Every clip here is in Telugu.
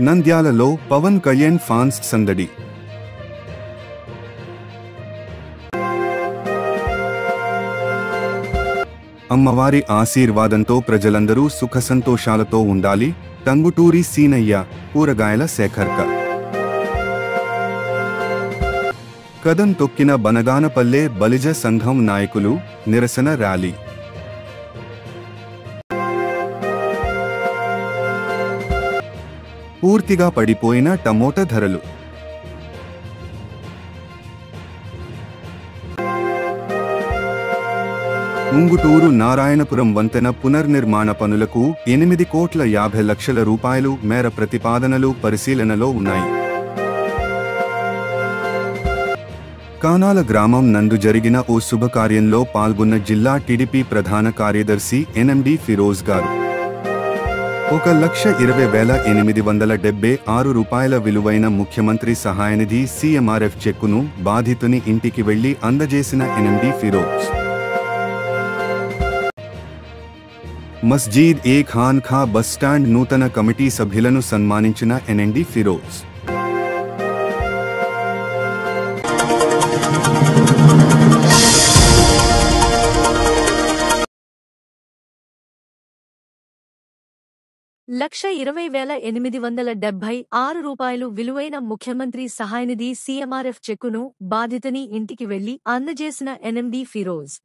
నంద్యాలలో పవన్ కళ్యాణ్ ఫాన్స్ సందడి. అమ్మవారి ఆశీర్వాదంతో ప్రజలందరూ సుఖ సంతోషాలతో ఉండాలి. టంగుటూరి సీనయ్య, కూరగాయల సేకర్క. కదం తొక్కిన బనగానపల్లె బలిజ సంఘం నాయకులు, నిరసన ర్యాలీ. పూర్తిగా పడిపోయిన టమోటా ధరలు. ఉంగుటూరు నారాయణపురం వంతెన పునర్నిర్మాణ పనులకు 8,50,00,000 రూపాయలు మేర ప్రతిపాదనలు పరిశీలనలో ఉన్నాయి. కానాల గ్రామం నందు జరిగిన ఓ శుభకార్యంలో పాల్గొన్న జిల్లా టీడీపీ ప్రధాన కార్యదర్శి ఎన్ఎండి ఫిరోజ్ గారు 1,20,876 రూపాయల విలువైన ముఖ్యమంత్రి సహాయనిధి సీఎంఆర్ఎఫ్ చెక్కును బాధితుని ఇంటికి వెళ్లి అందజేసిన ఎన్ఎండి ఫిరోజ్. మస్జీద్ ఏ ఖాన్ ఖా బస్టాండ్ నూతన కమిటీ సభ్యులను సన్మానించిన ఎన్ఎండి ఫిరోజ్. ₹1,20,876 విలువైన ముఖ్యమంత్రి సహాయనిధి సీఎంఆర్ఎఫ్ చెక్కును బాధితుని ఇంటికి వెళ్లి అందజేసిన ఎన్ఎండి ఫిరోజ్.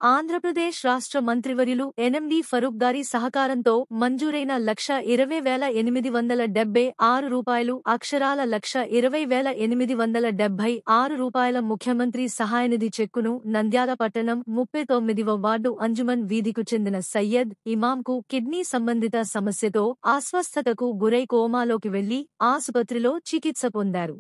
ఆంధ్రప్రదేశ్ రాష్ట్ర మంత్రివర్యులు ఎన్ఎండి ఫరూక్ గారి సహకారంతో మంజూరైన ₹1,20,876 అక్షరాల ₹1,20,876 ముఖ్యమంత్రి సహాయనిధి చెక్కును నంద్యాల పట్టణం 39వ వార్డు అంజుమన్ వీధికు చెందిన సయ్యద్ ఇమాంకు కిడ్నీ సంబంధిత సమస్యతో అస్వస్థతకు గురై కోమాలోకి వెళ్లి ఆసుపత్రిలో చికిత్స పొందారు.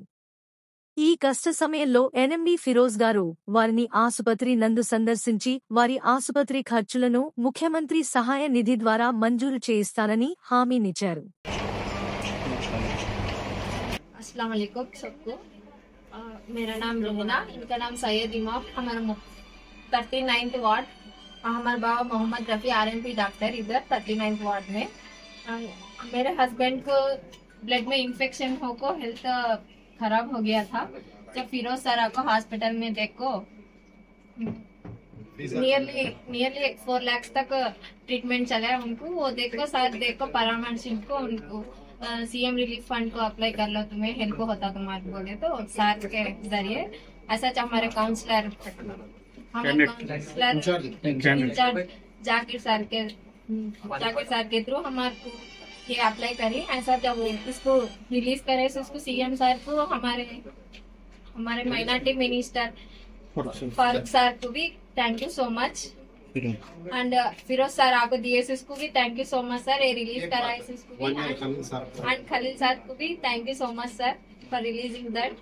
ఈ కష్ట సమయంలో ఎన్ఎండి ఫిరోజ్ గారు వారిని ఆసుపత్రి నందు సందర్శించి వారి ఆసుపత్రి ఖర్చులను ముఖ్యమంత్రి సహాయ నిధి ద్వారా మంజూరు చేయిస్తానని హామీనిచ్చారు. अस्सलाम वालेकुम सबको. मेरा नाम रोहना, इनका नाम सैयद इमाम. हमारा 39th वार्ड, हमारे बाबा मोहम्मद रफ़ी आरएमपी डॉक्टर इधर 39th वार्ड में. मेरे हस्बैंड को ब्लड में इंफेक्शन होकर हेल्थ खराब हो गया था. जब फिरोज सर को हॉस्पिटल में देखो नियरली 4 लाख तक ट्रीटमेंट चला उनको. वो देखो सर देखो परामर्श को उनको सीएम रिलीफ फंड को अप्लाई कर लो, तुम्हें हेल्प होता तुम्हारे बोले तो सर के जरिए ऐसा हमारे काउंसलर जाकिर सर के थ्रू हमारे ये अप्लाई करी. ऐसा जब इसको रिलीज करे तो उसको सीएम सर को हमारे माइनॉरिटी मिनिस्टर फारूक सर को भी thank you so much. And Firoz sir आपको डीएसएस को भी thank you so much sir, ये रिलीज कराए इसको भी. एंड खलील सर को भी thank you so much sir for releasing that.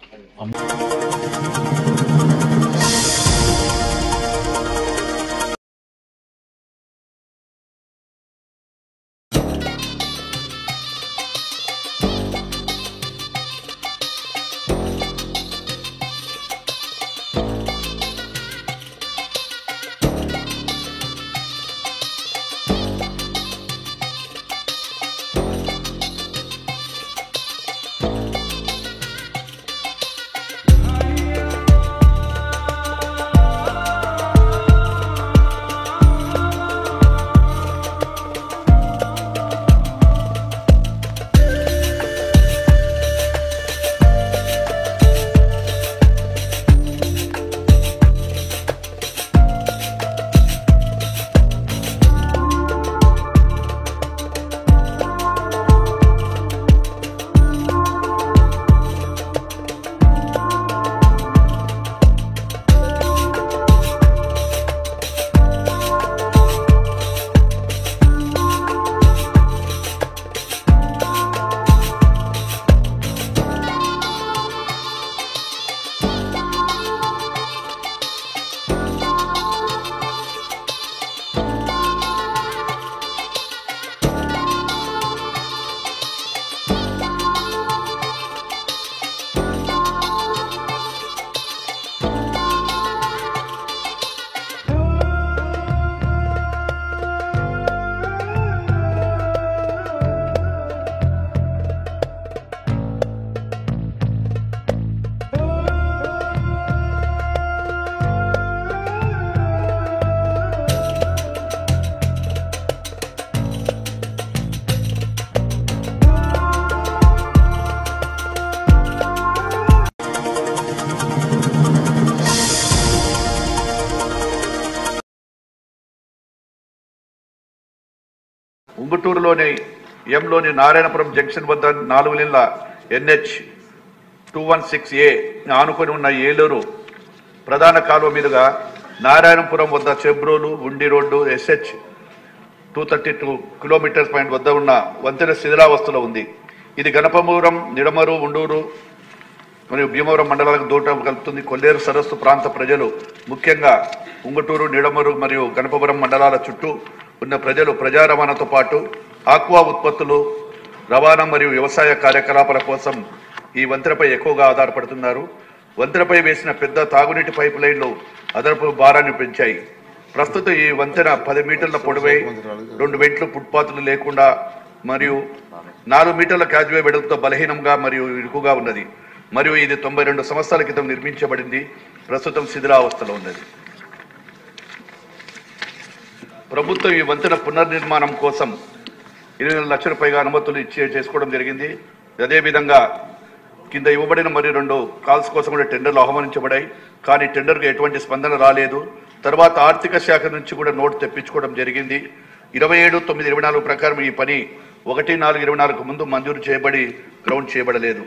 ఉంగుటూరులోని ఎంలోని నారాయణపురం జంక్షన్ వద్ద 4 లేన్ల NH 216A ఆనుకొని ఉన్న ఏలూరు ప్రధాన కాలువ మీదుగా నారాయణపురం వద్ద చెబ్రోలు ఉండి రోడ్డు SH 232 కిలోమీటర్స్ పాయింట్ వద్ద ఉన్న వంతెన శిథిలావస్థలో ఉంది. ఇది గణపవరం, నిడమరు, ఉండూరు మరియు భీమవరం మండలాలకు దూరం కలుపుతుంది. కొల్లేరు సరస్సు ప్రాంత ప్రజలు, ముఖ్యంగా ఉంగుటూరు, నిడమరు మరియు గణపవరం మండలాల చుట్టూ ఉన్న ప్రజలు ప్రజా రవాణాతో పాటు ఆక్వా ఉత్పత్తులు రవాణా మరియు వ్యవసాయ కార్యకలాపాల కోసం ఈ వంతెనపై ఎక్కువగా ఆధారపడుతున్నారు. వంతెనపై వేసిన పెద్ద తాగునీటి పైపు లైన్లు అదనపు భారాన్ని పెంచాయి. ప్రస్తుతం ఈ వంతెన 10 మీటర్ల పొడవై 2 వెంట్లు ఫుట్పాత్లు లేకుండా మరియు 4 మీటర్ల క్యాజ్వే వెడల్పుతో బలహీనంగా మరియు ఇరుకుగా ఉన్నది. మరియు ఇది 92 సంవత్సరాల క్రితం నిర్మించబడింది. ప్రస్తుతం శిథిలావస్థలో ఉన్నది. ప్రభుత్వం ఈ వంతెన పునర్నిర్మాణం కోసం 20 లక్షల పైగా అనుమతులు చేసుకోవడం జరిగింది. అదేవిధంగా కింద ఇవ్వబడిన మరి 2 కాల్స్ కోసం కూడా టెండర్లు ఆహ్వానించబడాయి. కానీ టెండర్కు ఎటువంటి స్పందన రాలేదు. తర్వాత ఆర్థిక శాఖ నుంచి కూడా నోటు తెప్పించుకోవడం జరిగింది. 27/9/24 ప్రకారం ఈ పని 1/4/24 ముందు మంజూరు చేయబడి గ్రౌండ్ చేయబడలేదు.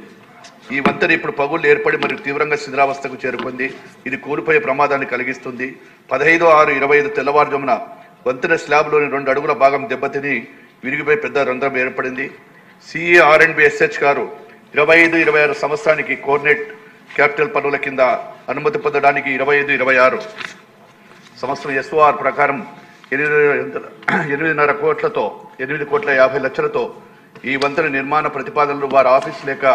ఈ వంతెన ఇప్పుడు పగుళ్లు ఏర్పడి మరియు తీవ్రంగా శిథిలావస్థకు చేరుకుంది. ఇది కూలిపోయే ప్రమాదాన్ని కలిగిస్తుంది. 15/6/25 తెల్లవారుజామున వంతెన స్లాబ్లోని 2 అడుగుల భాగం దెబ్బతిని విరిగిపోయి పెద్ద రంధ్రం ఏర్పడింది. CER&BSH గారు 25-26 సంవత్సరానికి కోఆర్డినేట్ క్యాపిటల్ పనుల కింద అనుమతి పొందడానికి 25-26 సంవత్సరం SOR ప్రకారం 8.5 కోట్లతో 8,50,00,000తో ఈ వంతెన నిర్మాణ ప్రతిపాదనలు వారి ఆఫీస్ లేక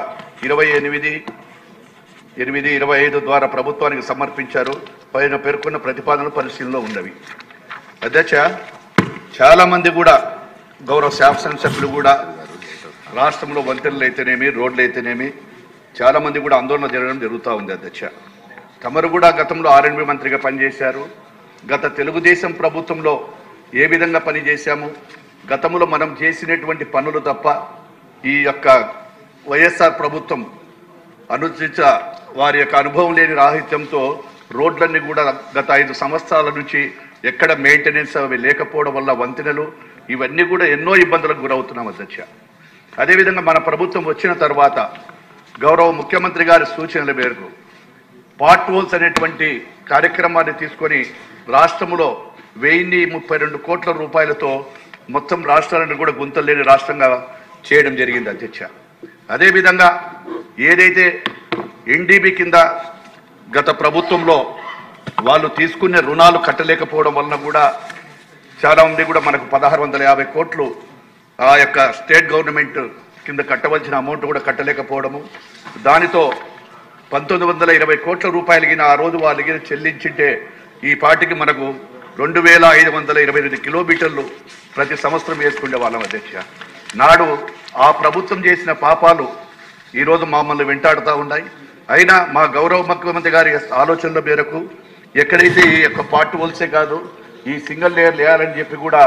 28/8/25 ద్వారా ప్రభుత్వానికి సమర్పించారు. పైన పేర్కొన్న ప్రతిపాదనలు పరిశీలనలో ఉన్నవి. అధ్యక్ష, చాలా మంది కూడా గౌరవ శాసనసభ్యులు కూడా రాష్ట్రంలో వంతెనలు అయితేనేమి, రోడ్లు అయితేనేమి చాలా మంది కూడా ఆందోళన జరుగుతూ ఉంది. అధ్యక్ష, తమరు కూడా గతంలో R&B మంత్రిగా పనిచేశారు. గత తెలుగుదేశం ప్రభుత్వంలో ఏ విధంగా పనిచేశాము, గతంలో మనం చేసినటువంటి పనులు తప్ప ఈ యొక్క వైఎస్ఆర్ ప్రభుత్వం అనుచిత వారి యొక్క అనుభవం లేని రాహిత్యంతో రోడ్లన్నీ కూడా గత 5 సంవత్సరాల నుంచి ఎక్కడ మెయింటెనెన్స్ అవి లేకపోవడం వల్ల వంతెనలు ఇవన్నీ కూడా ఎన్నో ఇబ్బందులకు గురవుతున్నాం. అధ్యక్ష, అదేవిధంగా మన ప్రభుత్వం వచ్చిన తర్వాత గౌరవ ముఖ్యమంత్రి గారి సూచనల మేరకు పార్ట్ హోల్స్ అనేటువంటి కార్యక్రమాన్ని తీసుకొని రాష్ట్రంలో 1032 కోట్ల రూపాయలతో మొత్తం రాష్ట్రాలను కూడా గుంతలు లేని రాష్ట్రంగా చేయడం జరిగింది. అధ్యక్ష, అదేవిధంగా ఏదైతే NDB కింద గత ప్రభుత్వంలో వాళ్ళు తీసుకునే రుణాలు కట్టలేకపోవడం వలన కూడా చాలా మంది కూడా మనకు 1650 కోట్లు ఆ యొక్క స్టేట్ గవర్నమెంట్ కింద కట్టవలసిన అమౌంట్ కూడా కట్టలేకపోవడము, దానితో 1920 కోట్ల రూపాయలకి ఆ రోజు వాళ్ళకి చెల్లించింటే ఈ పార్టీకి మనకు 2528 కిలోమీటర్లు ప్రతి సంవత్సరం వేసుకునే వాళ్ళం. అధ్యక్ష, నాడు ఆ ప్రభుత్వం చేసిన పాపాలు ఈరోజు మమ్మల్ని వెంటాడుతూ ఉన్నాయి. అయినా మా గౌరవ ముఖ్యమంత్రి గారి ఆలోచనల మేరకు ఎక్కడైతే ఈ యొక్క పార్ట్ హోల్సే కాదు ఈ సింగిల్ లేయర్ వేయాలని చెప్పి కూడా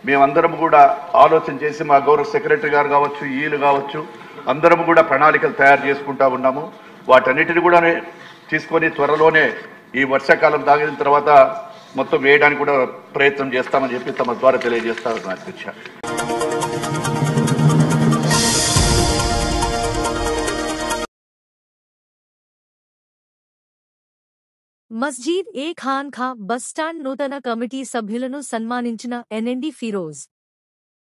మేమందరం కూడా ఆలోచన చేసి మా గౌరవ సెక్రటరీ గారు కావచ్చు, ఈలు కావచ్చు, అందరం కూడా ప్రణాళికలు తయారు చేసుకుంటా ఉన్నాము. వాటన్నిటిని కూడా తీసుకొని త్వరలోనే ఈ వర్షాకాలం దాగిన తర్వాత మొత్తం వేయడానికి కూడా ప్రయత్నం చేస్తామని చెప్పి తమ ద్వారా తెలియజేస్తారు. అధ్యక్ష, మస్జీద్ ఏ ఖాన్ ఖా బస్టాండ్ నూతన కమిటీ సభ్యులను సన్మానించిన NND ఫిరోజ్.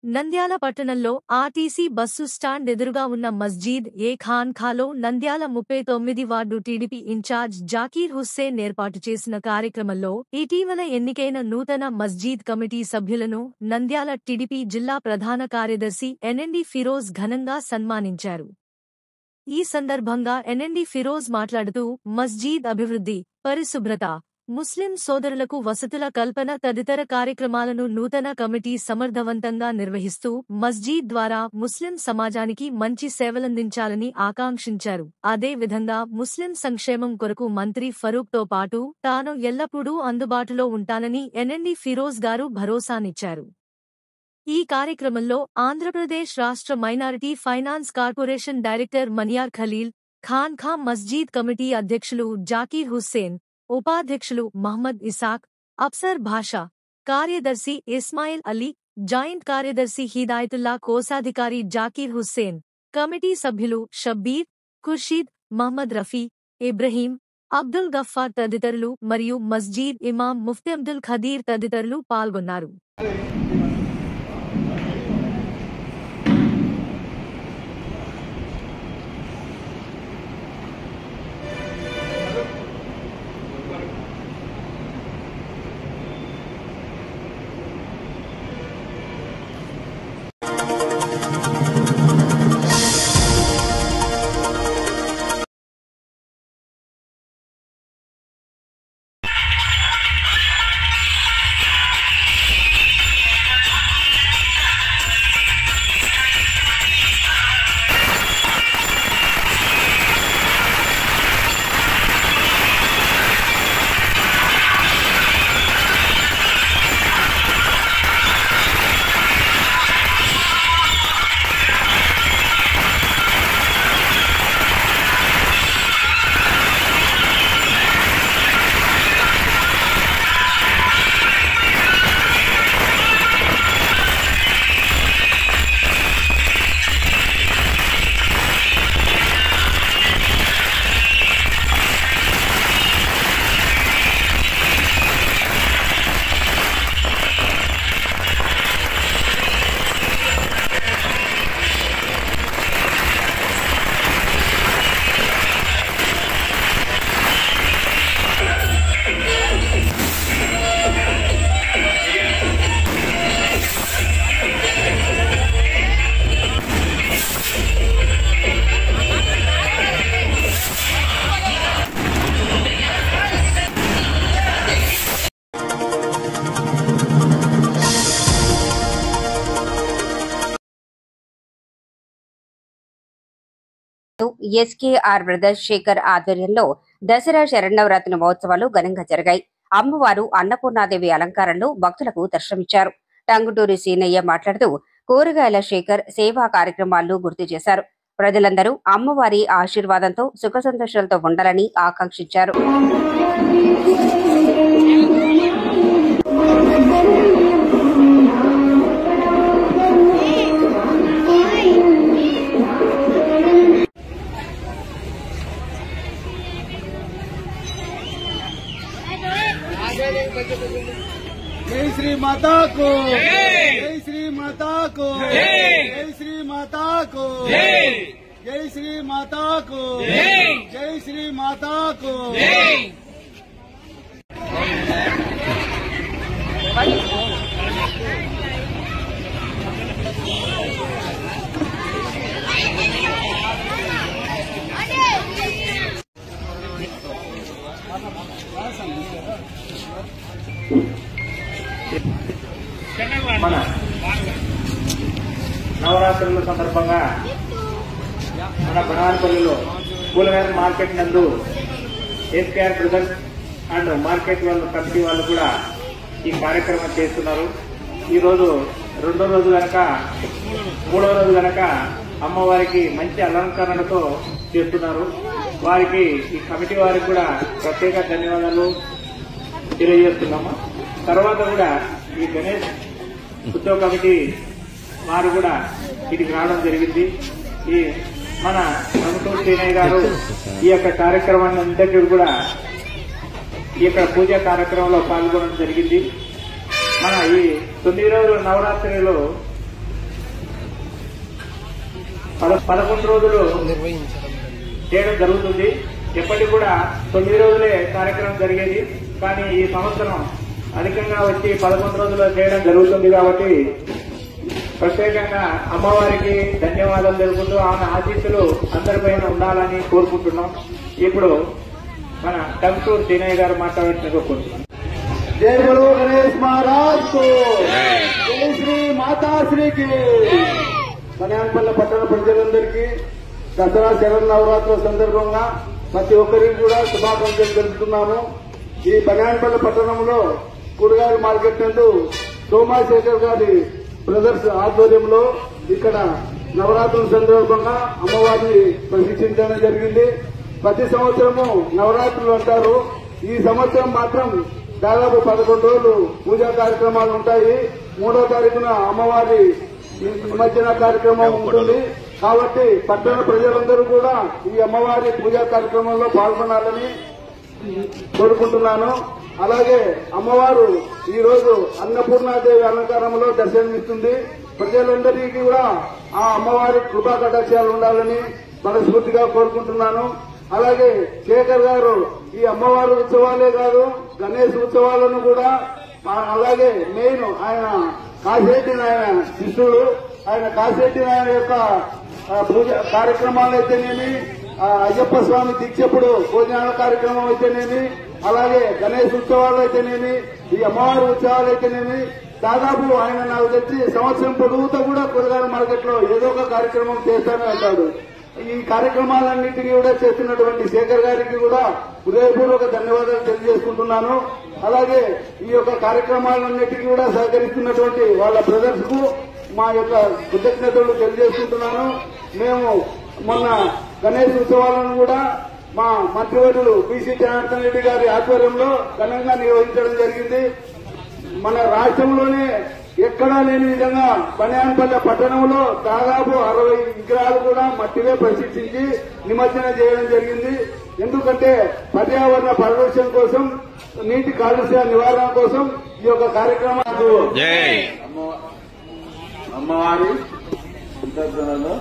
నంద్యాల పట్టణంలో ఆర్టీసీ బస్సు స్టాండ్ ఎదురుగా ఉన్న మస్జీద్ ఏ ఖాన్ ఖాలో Nandyal 39 ward TDP incharge Zakir Hussain ఏర్పాటు చేసిన కార్యక్రమంలో ఇటీవల ఎన్నికైన నూతన మస్జీద్ కమిటీ సభ్యులను నంద్యాల టీడీపీ జిల్లా ప్రధాన కార్యదర్శి NND ఫిరోజ్ ఘనంగా సన్మానించారు. ఈ సందర్భంగా NND ఫిరోజ్ మాట్లాడుతూ మస్జీద్ అభివృద్ధి, పరిశుభ్రత, ముస్లిం సోదరులకు వసతుల కల్పన తదితర కార్యక్రమాలను నూతన కమిటీ సమర్థవంతంగా నిర్వహిస్తూ మస్జీద్ ద్వారా ముస్లిం సమాజానికి మంచి సేవలందించాలని ఆకాంక్షించారు. అదే విధంగా ముస్లిం సంక్షేమం కొరకు మంత్రి ఫరూక్తో పాటు తాను ఎల్లప్పుడూ అందుబాటులో ఉంటానని NND ఫిరోజ్ గారు భరోసానిచ్చారు. ఈ కార్యక్రమంలో ఆంధ్రప్రదేశ్ రాష్ట్ర minority finance corporation director Maniyar Khaleel, Khan Kha Masjid committee అధ్యక్షులు జాకీర్ హుస్సేన్, ఉపాధ్యక్షులు మహ్మద్ ఇసాక్, అఫ్సర్ భాషా, కార్యదర్శి ఇస్మాయిల్ అలీ, జాయింట్ కార్యదర్శి హిదాయతుల్లా, కోశాధికారి జాకీర్ హుస్సేన్, కమిటీ సభ్యులు షబ్బీర్, ఖుర్షీద్, మహ్మద్ రఫీ, ఇబ్రహీం, అబ్దుల్ గఫ్ఫార్ తదితరులు మరియు మస్జీద్ ఇమాం ముఫ్తీ అబ్దుల్ ఖదీర్ తదితరులు పాల్గొన్నారు. ఎస్కేఆర్ బ్రదర్స్ శేఖర్ ఆధ్వర్యంలో దసరా శరన్నవరాత్రి మహోత్సవాలు ఘనంగా జరిగాయి. అమ్మవారు అన్నపూర్ణాదేవి అలంకారంలో భక్తులకు దర్శనమిచ్చారు. టంగుటూరి సీనయ్య మాట్లాడుతూ కూరగాయల శేఖర్ సేవా కార్యక్రమాలను గుర్తు చేశారు. ప్రజలందరూ అమ్మవారి ఆశీర్వాదంతో సుఖ సంతోషాలతో ఉండాలని ఆకాంక్షించారు. जय श्री माता को, जय श्री माता को, जय श्री माता को, जय श्री माता को, जय श्री माता को. మన నవరాత్రుల సందర్భంగా మన బనార్పల్లిలో కూలగాయల మార్కెట్ నందు ఎస్కేఆర్ బ్రదర్స్ అండ్ మార్కెట్ వాళ్ళు కమిటీ వాళ్ళు కూడా ఈ కార్యక్రమం చేస్తున్నారు. ఈరోజు రెండో రోజు కనుక మూడో రోజు కనుక అమ్మవారికి మంచి అలంకరణతో చేస్తున్నారు. వారికి ఈ కమిటీ వారికి కూడా ప్రత్యేక ధన్యవాదాలు తెలియజేస్తున్నాము. తర్వాత కూడా ఈ గణేష్ ఉత్సవ కమిటీ వారు కూడా ఇటుకి రావడం జరిగింది. ఈ మన టంగుటూరి సీనయ్య గారు ఈ యొక్క కార్యక్రమాన్ని అందరికీ కూడా ఈ యొక్క పూజా కార్యక్రమంలో పాల్గొనడం జరిగింది. మన ఈ 9 రోజుల నవరాత్రిలో 11 రోజులు చేయడం జరుగుతుంది. ఎప్పటికి కూడా 9 రోజులే కార్యక్రమం జరిగేది. కానీ ఈ సంవత్సరం అధికంగా వచ్చి 11 రోజులు చేయడం జరుగుతుంది. కాబట్టి ప్రత్యేకంగా అమ్మవారికి ధన్యవాదాలు తెలుపుతూ ఆమె ఆశీస్సులు అందరిపైన ఉండాలని కోరుకుంటున్నాం. ఇప్పుడు మన టంగుటూరి సీనయ్య గారు మాట్లాడుతున్నట్టు కోరుతున్నాం. जय बोलो गणेश महाराज को, जय श्री माताश्री की. బనాన్పల్లి పట్టణ ప్రజలందరికీ దసరా శరన్నవరాత్రుల సందర్భంగా ప్రతి ఒక్కరికి కూడా శుభాకాంక్షలు తెలుపుతున్నాము. ఈ బనాన్పల్లి పట్టణంలో కూరగాయల మార్కెట్ నందు సోమాశేఖర్ గారి బ్రదర్స్ ఆధ్వర్యంలో ఇక్కడ నవరాత్రుల సందర్భంగా అమ్మవారిని ప్రతిష్ఠించడం జరిగింది. ప్రతి సంవత్సరము నవరాత్రులు అంటారు. ఈ సంవత్సరం మాత్రం దాదాపు 11 రోజులు పూజా కార్యక్రమాలు ఉంటాయి. 3వ తారీఖున అమ్మవారి నిమజ్జన కార్యక్రమం ఉంటుంది. కాబట్టి పట్టణ ప్రజలందరూ కూడా ఈ అమ్మవారి పూజా కార్యక్రమంలో పాల్గొనాలని కోరుకుంటున్నాను. అలాగే అమ్మవారు ఈ రోజు అన్నపూర్ణాదేవి అలంకారంలో దర్శనమిస్తుంది. ప్రజలందరికీ కూడా ఆ అమ్మవారి కృపా కటాక్షాలు ఉండాలని మనస్ఫూర్తిగా కోరుకుంటున్నాను. అలాగే శేఖర్ గారు ఈ అమ్మవారి ఉత్సవాలే కాదు గణేష్ ఉత్సవాలను కూడా అలాగే మెయిన్ ఆయన కాశెట్టి నాయన శిష్యుడు, ఆయన కాశెట్టి నాయన యొక్క పూజ కార్యక్రమాలు అయితేనేమి, అయ్యప్ప స్వామి దీక్షప్పుడు భోజనాల కార్యక్రమం అయితేనేమి, అలాగే గణేష్ ఉత్సవాలు అయితేనేమి, ఈ అమ్మవారి ఉత్సవాలు అయితేనేమి, దాదాపు ఆయన నాకు తెలిసి సంవత్సరం పొడుగుతా కూడా కూరగాయల మార్కెట్ లో ఏదో ఒక కార్యక్రమం చేస్తానే ఉంటాడు. ఈ కార్యక్రమాలన్నింటినీ కూడా చేస్తున్నటువంటి శేఖర్ గారికి కూడా హృదయపూర్వక ధన్యవాదాలు తెలియజేసుకుంటున్నాను. అలాగే ఈ యొక్క కార్యక్రమాలన్నింటినీ కూడా సహకరిస్తున్నటువంటి వాళ్ళ బ్రదర్స్ కు మా యొక్క కృతజ్ఞతలు తెలియజేసుకుంటున్నాను. మేము మొన్న గణేష్ ఉత్సవాలను కూడా మా మంత్రివర్యులు బీసీ జనార్దన్ రెడ్డి గారి ఆధ్వర్యంలో ఘనంగా నిర్వహించడం జరిగింది. మన రాష్ట్రంలోనే ఎక్కడా లేని విధంగా బనియాన్పల్లె పట్టణంలో దాదాపు 60 విగ్రహాలు కూడా మట్టివే ప్రశిక్షించి నిమజ్జనం చేయడం జరిగింది. ఎందుకంటే పర్యావరణ పరిరక్షణ కోసం, నీటి కాలుష్య నివారణ కోసం ఈ యొక్క కార్యక్రమాలు అమ్మవారి సందర్భంలో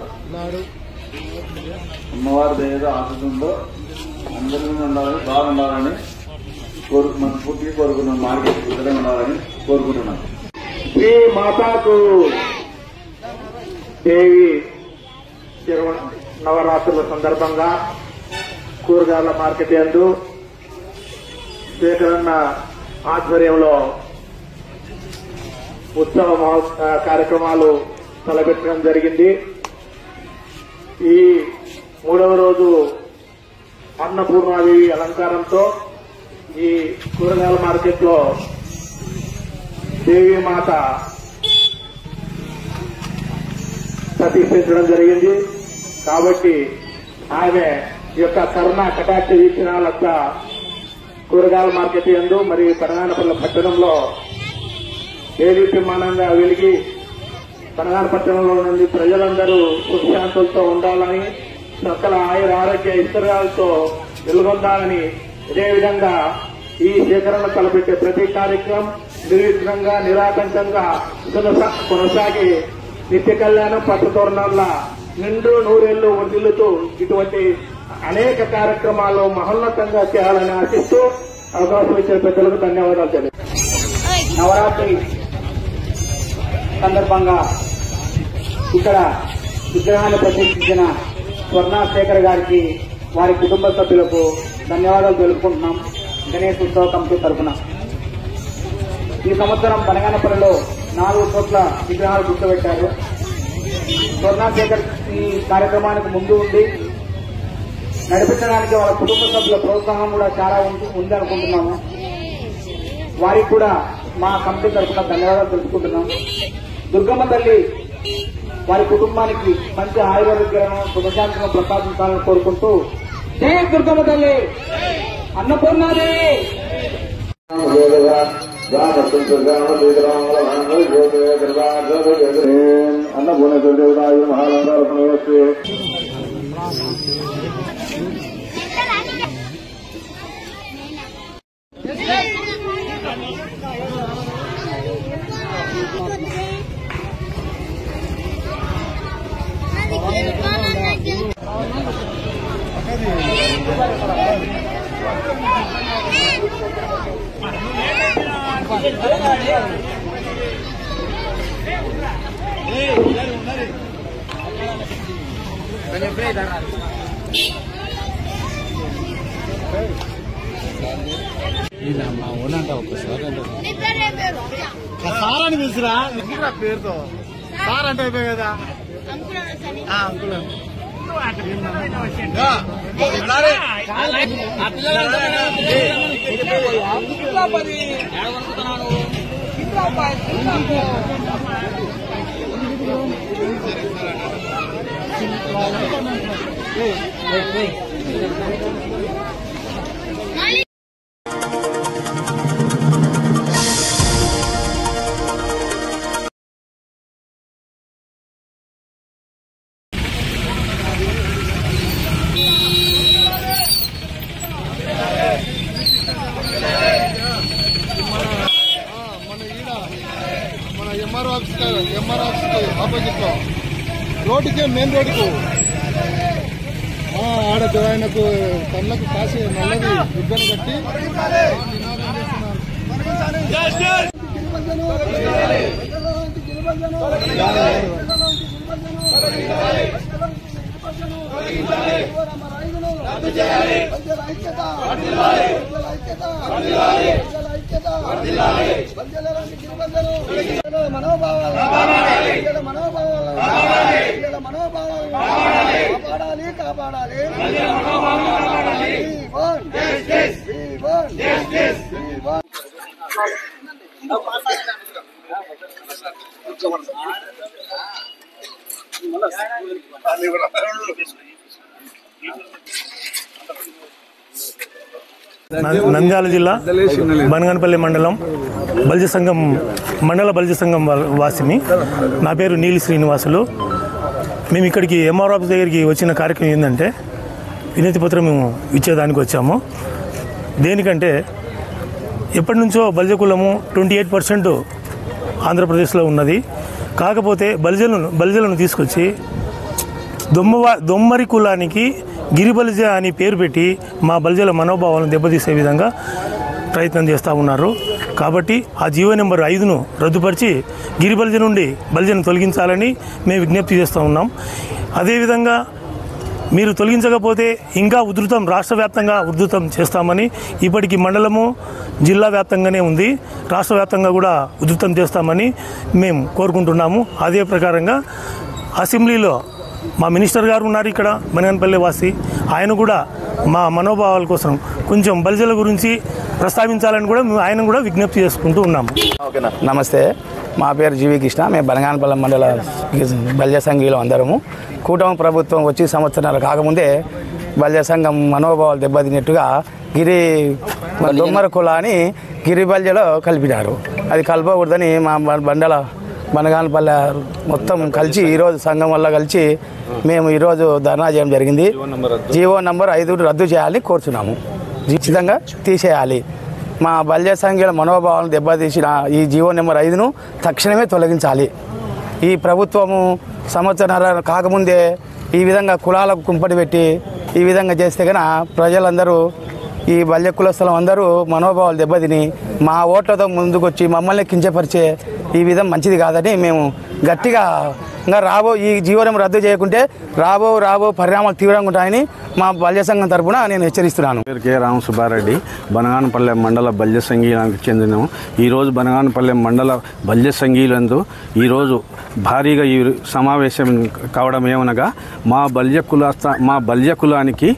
అమ్మవారి ఏదో ఆశిస్తుందో అందరి ఉండాలని బాగుండాలని మనస్ఫూర్తిగా కోరుకున్నాం. మార్కెట్ ఇద్దరే ఉండాలని కోరుకుంటున్నాం. శ్రీ మాతాకు దేవి నవరాత్రుల సందర్భంగా కూరగాయల మార్కెట్ యందు శేఖరన్న ఆధ్వర్యంలో ఉత్సవ కార్యక్రమాలు తలపెట్టడం జరిగింది. ఈ 3వ రోజు అన్నపూర్ణాదేవి అలంకారంతో ఈ కూరగాయల మార్కెట్ లో దేవి మాత ప్రతిష్ఠించడం జరిగింది. కాబట్టి ఆమె యొక్క కరుణ కటాక్ష వీక్షణాలంతా కూరగాయల మార్కెట్ యందు మరియు పనగానపల్లి పట్టణంలో దేదీప్యమానంగా వెలిగి పనగానపట్టణంలో నుండి ప్రజలందరూ సుఖశాంతులతో ఉండాలని, సకల ఆయుర ఆరోగ్య ఐశ్వర్యాలతో వెలుగొందాలని, అదేవిధంగా ఈ సేకరణ తలపెట్టే ప్రతి కార్యక్రమం నిర్విఘ్నంగా నిరాటంకంగా కొనసాగి నిత్య కళ్యాణం పట్టుతోరణాల నిండు నూరేళ్లు వర్ధిల్లుతూ ఇటువంటి అనేక కార్యక్రమాలు మహోన్నతంగా చేయాలని ఆశిస్తూ అవకాశం ఇచ్చే పెద్దలకు ధన్యవాదాలు తెలియజేస్తాను. నవరాత్రి సందర్భంగా ఇక్కడ విగ్రహాన్ని ప్రతిష్ఠించిన స్వర్ణశేఖర్ గారికి, వారి కుటుంబ సభ్యులకు ధన్యవాదాలు తెలుపుకుంటున్నాం గణేష్ ఉత్సవ కమిటీ తరఫున. ఈ సంవత్సరం బనగానపల్లిలో 4 కోట్ల విగ్రహాలు గుర్తుపెట్టారు. స్వర్ణశేఖర్ ఈ కార్యక్రమానికి ముందు ఉండి నడిపించడానికి వాళ్ళ కుటుంబ సభ్యుల ప్రోత్సాహం కూడా చాలా ఉంది అనుకుంటున్నాము. వారికి కూడా మా కమిటీ తరఫున ధన్యవాదాలు తెలుసుకుంటున్నాం. దుర్గమ్మ తల్లి వారి కుటుంబానికి మంచి ఆయుర్వేదాలను శుభశాంతులను ప్రసాదించాలని కోరుకుంటూ జై దుర్గమ్మ తల్లి అన్నపూర్ణాదేవి. అన్నపూర్ణ మహాలంకార సార్ అని పిలుచురా పేరుతో సార్ అంటే అయిపోయి కదా అంకుల్ ఎంఆర్ఆర్ఎస్ ఆపోజిట్ లో రోడ్డుకే మెయిన్ రోడ్డుకు ఆడ ఆయనకు కళ్ళకు కాసి నల్లది రిబ్బన్ కట్టి కాపాడాలి. నంద్యాల జిల్లా బనగానపల్లి మండలం బల్జ సంఘం మండల బల్జ సంఘం వాసిని. నా పేరు నీలి శ్రీనివాసులు. మేము ఇక్కడికి ఎంఆర్ ఆఫీస్ దగ్గరికి వచ్చిన కార్యక్రమం ఏంటంటే వినతి పత్రం మేము ఇచ్చేదానికి వచ్చాము. దేనికంటే ఎప్పటి నుంచో బల్జ కులము 28% ఆంధ్రప్రదేశ్లో ఉన్నది. కాకపోతే బల్జలను తీసుకొచ్చి దొమ్మరి కులానికి గిరిబల్జ అని పేరు పెట్టి మా బల్జల మనోభావాలను దెబ్బతీసే విధంగా ప్రయత్నం చేస్తూ ఉన్నారు. కాబట్టి ఆ జీవో నెంబర్ 5ను రద్దుపరిచి గిరిబల్జ నుండి బల్జను తొలగించాలని మేము విజ్ఞప్తి చేస్తూ ఉన్నాం. అదేవిధంగా మీరు తొలగించకపోతే ఇంకా రాష్ట్ర వ్యాప్తంగా ఉధృతం చేస్తామని ఇప్పటికీ మండలము జిల్లా వ్యాప్తంగానే ఉంది. రాష్ట్ర వ్యాప్తంగా కూడా ఉధృతం చేస్తామని మేము కోరుకుంటున్నాము. అదే ప్రకారంగా అసెంబ్లీలో మా మినిస్టర్ గారు ఉన్నారు ఇక్కడ బనగానపల్లి వాసి. ఆయన కూడా మా మనోభావాల కోసం కొంచెం బల్జల గురించి ప్రస్తావించాలని కూడా ఆయన కూడా విజ్ఞప్తి చేసుకుంటూ ఉన్నాము. ఓకేనా. నమస్తే, మా పేరు జీవి కృష్ణ. మేము బనగానపల్లి మండల బల్జ సంఘీలో అందరము. కూటమి ప్రభుత్వం వచ్చి సంవత్సరాలు కాకముందే బల్జ సంఘం మనోభావాలు దెబ్బతిన్నట్టుగా దొమ్మర కులాన్ని గిరి బల్జలో కలిపినారు. అది కలపకూడదని మా బనగానపల్లె మొత్తం కలిసి ఈరోజు సంఘం వల్ల కలిసి మేము ఈరోజు ధర్నా చేయడం జరిగింది. జీవో నంబర్ 5 రద్దు చేయాలని కోరుతున్నాము. ఖచ్చితంగా తీసేయాలి. మా బల్జ సంఘాల మనోభావాలను దెబ్బతీసిన ఈ జీవో నెంబర్ 5ను తక్షణమే తొలగించాలి. ఈ ప్రభుత్వము సంవత్సరాలు కాకముందే ఈ విధంగా కులాలకు కుంపటి పెట్టి ఈ విధంగా చేస్తే కనుక ప్రజలందరూ ఈ బల్జ కులస్థలం అందరూ మనోభావాలు దెబ్బతిని మా ఓట్లతో ముందుకొచ్చి మమ్మల్ని కించపరిచే ఈ విధం మంచిది కాదని మేము గట్టిగా ఈ జీవనం రద్దు చేయకుంటే రాబో పరిణామాలు తీవ్రంగా ఉంటాయని మా బల్జ సంఘం తరఫున నేను హెచ్చరిస్తున్నాను. పేరు కె రామ సుబ్బారెడ్డి, బనగానపల్లె మండల బల్జ సంఘీయానికి చెందిన. ఈరోజు బనగానపల్లె మండల బల్జ సంఘీలందు ఈరోజు భారీగా ఈ సమావేశం కావడం ఏమనగా మా బల్జ కులానికి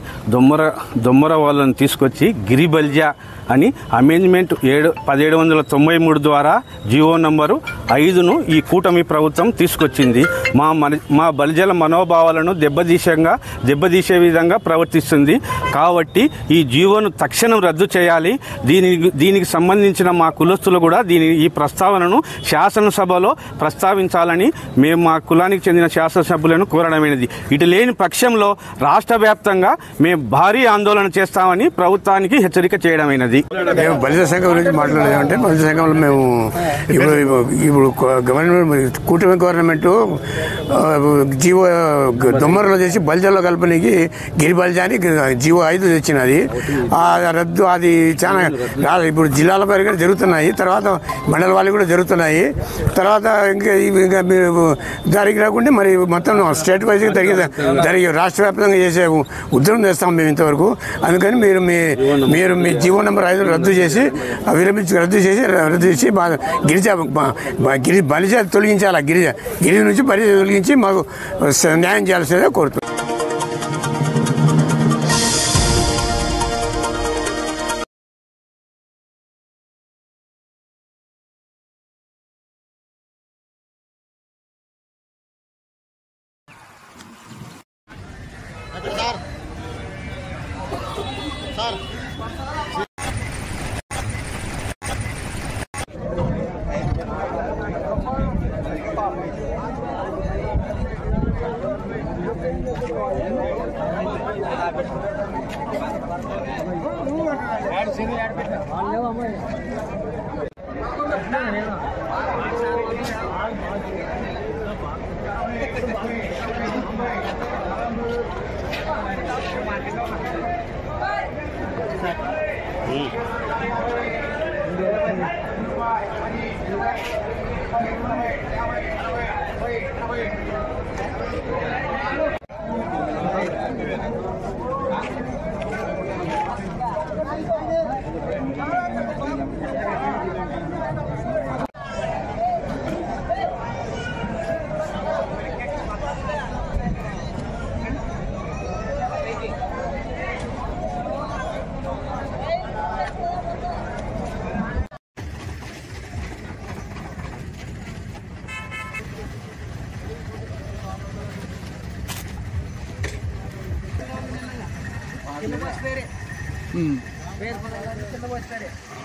దొమ్మర వాళ్ళని తీసుకొచ్చి గిరి బల్జ అని అమెండ్మెంట్ 1793 ద్వారా జీవో నంబరు 5ను ఈ కూటమి ప్రభుత్వం తీసుకొచ్చింది. మా బల్జల మనోభావాలను దెబ్బతీసే విధంగా ప్రవర్తిస్తుంది. కాబట్టి ఈ జీవోను తక్షణం రద్దు చేయాలి. దీనికి సంబంధించిన మా కులస్తులు కూడా ఈ ప్రస్తావనను శాసనసభలో ప్రస్తావించాలని మేము మా కులానికి చెందిన శాసనసభ్యులను కోరడమైనది. ఇటు లేని పక్షంలో రాష్ట్ర వ్యాప్తంగా మేము భారీ ఆందోళన చేస్తామని ప్రభుత్వానికి హెచ్చరిక చేయడమైనది. మేము బల్జ సంఘం గురించి మాట్లాడేదంటే బల్జ సంఘంలో మేము ఇప్పుడు గవర్నమెంట్ కూటమి గవర్నమెంట్ జీవో దొమ్మరలో చేసి బల్జలో కలపనికి గిరి బల్జ అని జీవో 5 తెచ్చినది. రద్దు అది చాలా ఇప్పుడు జిల్లాల పరిగా జరుగుతున్నాయి, తర్వాత మండల వాళ్ళు కూడా జరుగుతున్నాయి. తర్వాత ఇంకా మీరు దానికి రాకుంటే మరి మొత్తం స్టేట్ వైజ్గా జరిగే రాష్ట్ర వ్యాప్తంగా చేసే ఉద్యమం చేస్తాం మేము ఇంతవరకు. అందుకని మీరు మీ జీవో నెంబర్ 5 రద్దు చేసి గిరి బలిజ తొలగించాలి. గిరి నుంచి బలిజ తొలగించి మాకు న్యాయం చేయాల్సిందే కోరుతున్నాం.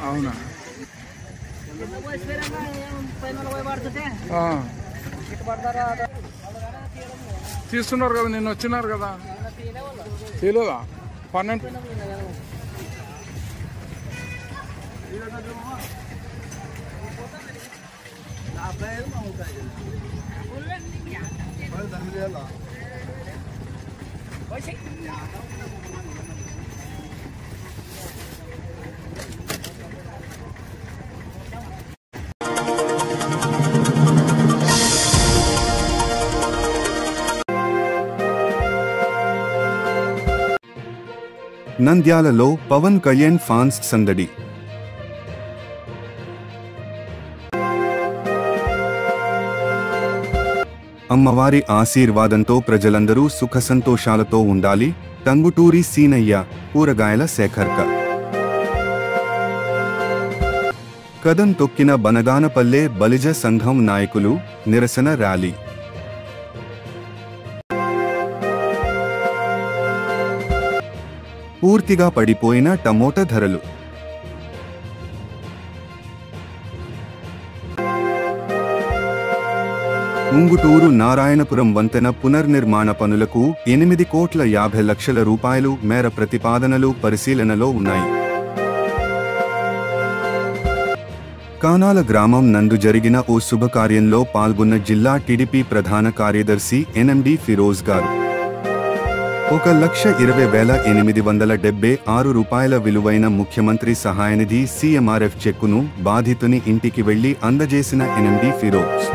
అవునా తీస్తున్నారు కదా, నిన్న వచ్చినారు కదా, తెలియదా 12 నంద్యాలలో పవన్ కళ్యాణ్ ఫ్యాన్స్ సందడి. అమ్మవారి ఆశీర్వాదంతో ప్రజలందరూ సుఖ సంతోషాలతో ఉండాలి. టంగుటూరి సీనయ్య, కూరగాయల సేకర్క. కదం తొక్కిన బనగానపల్లె బలిజ సంఘం నాయకులు, నిరసన ర్యాలీ. పూర్తిగా పడిపోయిన టమోటా ధరలు. ఉంగుటూరు నారాయణపురం వంతెన పునర్నిర్మాణ పనులకు 8,50,00,000 రూపాయలు మేర ప్రతిపాదనలు పరిశీలనలో ఉన్నాయి. కానాల గ్రామం నందు జరిగిన ఓ శుభకార్యంలో పాల్గొన్న జిల్లా టీడీపీ ప్రధాన కార్యదర్శి ఎన్ఎండి ఫిరోజ్ గారు 1,20,876 రూపాయల విలువైన ముఖ్యమంత్రి సహాయనిధి సీఎంఆర్ఎఫ్ చెక్కును బాధితుని ఇంటికి వెళ్లి అందజేసిన ఎన్ఎండి ఫిరోజ్.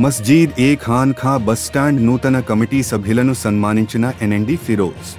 మస్జీద్ ఏ ఖాన్ ఖా బస్టాండ్ నూతన కమిటీ సభ్యులను సన్మానించిన ఎన్ఎండి ఫిరోజ్.